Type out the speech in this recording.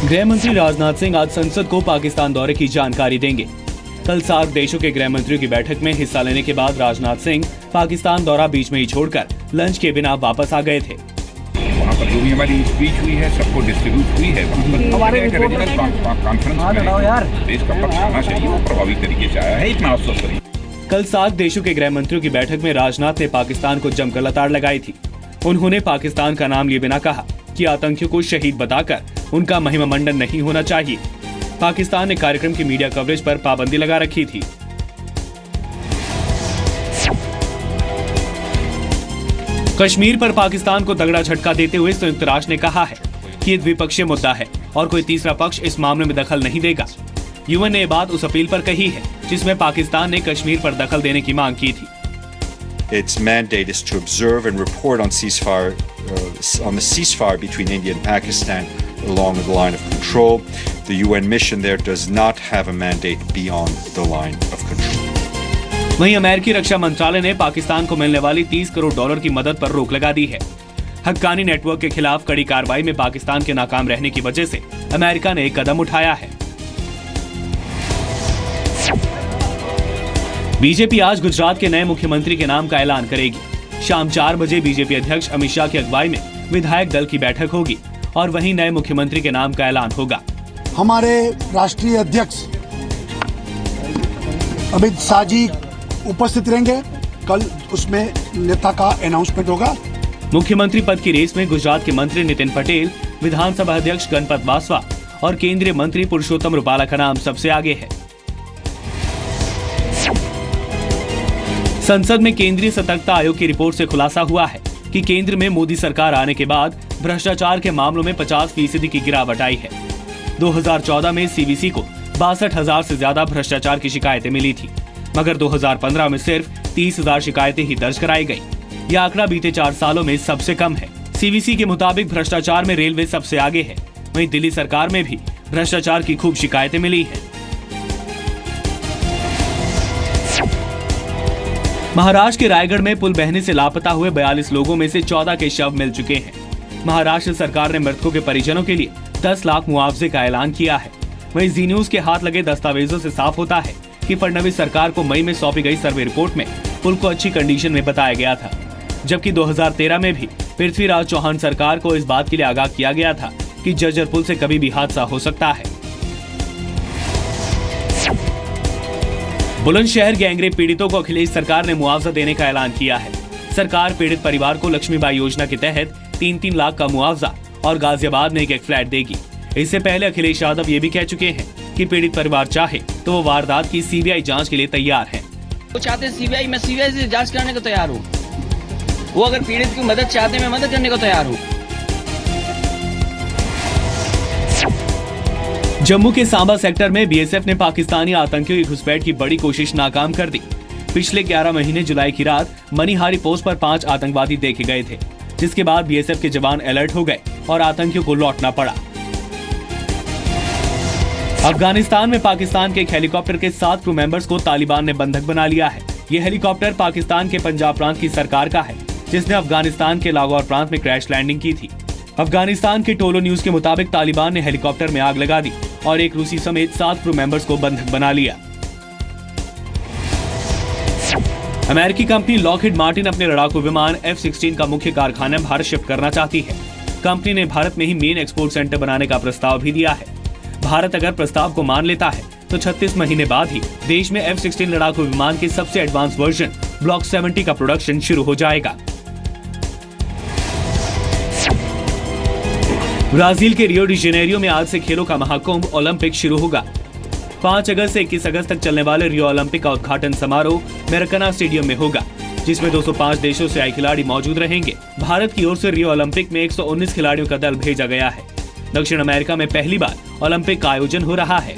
गृह मंत्री राजनाथ सिंह आज संसद को पाकिस्तान दौरे की जानकारी देंगे। कल सार्क देशों के गृह मंत्रियों की बैठक में हिस्सा लेने के बाद राजनाथ सिंह पाकिस्तान दौरा बीच में ही छोड़कर लंच के बिना वापस आ गए थे। वहाँ पर जो भी हमारी स्पीच हुई है सबको डिस्ट्रीब्यूट हुई है। कॉन्फ्रेंस में देश का पक्ष आना चाहिए, वो प्रभावी तरीके से आया है, इतना अफसोस करिए। कल सार्क देशों के गृह मंत्रियों की बैठक में राजनाथ ने पाकिस्तान को जमकर लताड़ लगाई थी। उन्होंने पाकिस्तान का नाम लिए बिना कहा कि आतंकियों को शहीद बताकर उनका महिमा मंडन नहीं होना चाहिए। पाकिस्तान ने कार्यक्रम की मीडिया कवरेज पर पाबंदी लगा रखी थी। कश्मीर पर पाकिस्तान को तगड़ा झटका देते हुए संयुक्त राष्ट्र ने कहा है कि ये द्विपक्षीय मुद्दा है और कोई तीसरा पक्ष इस मामले में दखल नहीं देगा। यूएन ने ये बात उस अपील पर कही है जिसमें पाकिस्तान ने कश्मीर पर दखल देने की मांग की थी। Its mandate is to observe and report on the ceasefire between India and Pakistan along the line of control. The UN mission there does not have a mandate beyond the line of control. वहीं अमेरिकी रक्षा मंत्रालय ने पाकिस्तान को मिलने वाली $30 करोड़ की मदद पर रोक लगा दी है। हक्कानी नेटवर्क के खिलाफ कड़ी कार्रवाई में पाकिस्तान के नाकाम रहने की वजह से अमेरिका ने एक कदम उठाया है। बीजेपी आज गुजरात के नए मुख्यमंत्री के नाम का ऐलान करेगी। शाम 4 बजे बीजेपी अध्यक्ष अमित शाह की अगुवाई में विधायक दल की बैठक होगी और वहीं नए मुख्यमंत्री के नाम का ऐलान होगा। हमारे राष्ट्रीय अध्यक्ष अमित शाह जी उपस्थित रहेंगे। कल उसमें नेता का अनाउंसमेंट होगा। मुख्यमंत्री पद की रेस में गुजरात के मंत्री नितिन पटेल, विधानसभा अध्यक्ष गणपत बासवा और केंद्रीय मंत्री पुरुषोत्तम रुपाला का नाम सबसे आगे है। संसद में केंद्रीय सतर्कता आयोग की रिपोर्ट से खुलासा हुआ है कि केंद्र में मोदी सरकार आने के बाद भ्रष्टाचार के मामलों में 50% की गिरावट आई है। 2014 में सीवीसी को 62,000 से ज्यादा भ्रष्टाचार की शिकायतें मिली थी, मगर 2015 में सिर्फ 30,000 शिकायतें ही दर्ज कराई गई। यह आंकड़ा बीते 4 सालों में सबसे कम है। सीवीसी के मुताबिक भ्रष्टाचार में रेलवे सबसे आगे है। वहीं दिल्ली सरकार में भी भ्रष्टाचार की खूब शिकायतें मिली हैं। महाराष्ट्र के रायगढ़ में पुल बहने से लापता हुए 42 लोगों में से 14 के शव मिल चुके हैं। महाराष्ट्र सरकार ने मृतकों के परिजनों के लिए 10 लाख मुआवजे का ऐलान किया है। वहीं जी न्यूज के हाथ लगे दस्तावेजों से साफ होता है कि फडणवीस सरकार को मई में सौंपी गई सर्वे रिपोर्ट में पुल को अच्छी कंडीशन में बताया गया था, जबकि 2013 में भी पृथ्वीराज चौहान सरकार को इस बात के लिए आगाह किया गया था कि जर्जर पुल से कभी भी हादसा हो सकता है। बुलंदशहर गैंगरेप पीड़ितों को अखिलेश सरकार ने मुआवजा देने का ऐलान किया है। सरकार पीड़ित परिवार को लक्ष्मीबाई योजना के तहत 3-3 लाख का मुआवजा और गाजियाबाद में एक फ्लैट देगी। इससे पहले अखिलेश यादव ये भी कह चुके हैं कि पीड़ित परिवार चाहे तो वो वारदात की सीबीआई जांच के लिए तैयार हैं। वो चाहते सीबीआई, मैं सीबीआई से जांच करने को तैयार हूँ। वो अगर पीड़ित की मदद चाहते मैं मदद करने को तैयार हूँ। जम्मू के सांबा सेक्टर में बीएसएफ ने पाकिस्तानी आतंकियों की घुसपैठ की बड़ी कोशिश नाकाम कर दी। पिछले 11 महीने जुलाई की रात मनीहारी पोस्ट पर 5 आतंकवादी देखे गए थे, जिसके बाद बीएसएफ के जवान अलर्ट हो गए और आतंकियों को लौटना पड़ा। अफगानिस्तान में पाकिस्तान के एक हेलीकॉप्टर के 7 क्रू मेंबर्स को तालिबान ने बंधक बना लिया है। ये हेलीकॉप्टर पाकिस्तान के पंजाब प्रांत की सरकार का है, जिसने अफगानिस्तान के लाहौर प्रांत में क्रैश लैंडिंग की थी। अफगानिस्तान के टोलो न्यूज के मुताबिक तालिबान ने हेलीकॉप्टर में आग लगा दी और एक रूसी समेत 7 क्रू मेंबर्स को बंधक बना लिया। अमेरिकी कंपनी लॉकहीड मार्टिन अपने लड़ाकू विमान F-16 का मुख्य कारखाना भारत शिफ्ट करना चाहती है। कंपनी ने भारत में ही मेन एक्सपोर्ट सेंटर बनाने का प्रस्ताव भी दिया है। भारत अगर प्रस्ताव को मान लेता है तो 36 महीने बाद ही देश में F-16 लड़ाकू विमान के सबसे एडवांस वर्जन ब्लॉक 70 का प्रोडक्शन शुरू हो जाएगा। ब्राजील के रियो डी जेनेरियो में आज से खेलों का महाकुंभ ओलंपिक शुरू होगा। 5 अगस्त से 21 अगस्त तक चलने वाले रियो ओलंपिक का उद्घाटन समारोह मेराकाना स्टेडियम में होगा, जिसमें 205 देशों से आए खिलाड़ी मौजूद रहेंगे। भारत की ओर से रियो ओलंपिक में 119 खिलाड़ियों का दल भेजा गया है। दक्षिण अमेरिका में पहली बार ओलंपिक का आयोजन हो रहा है।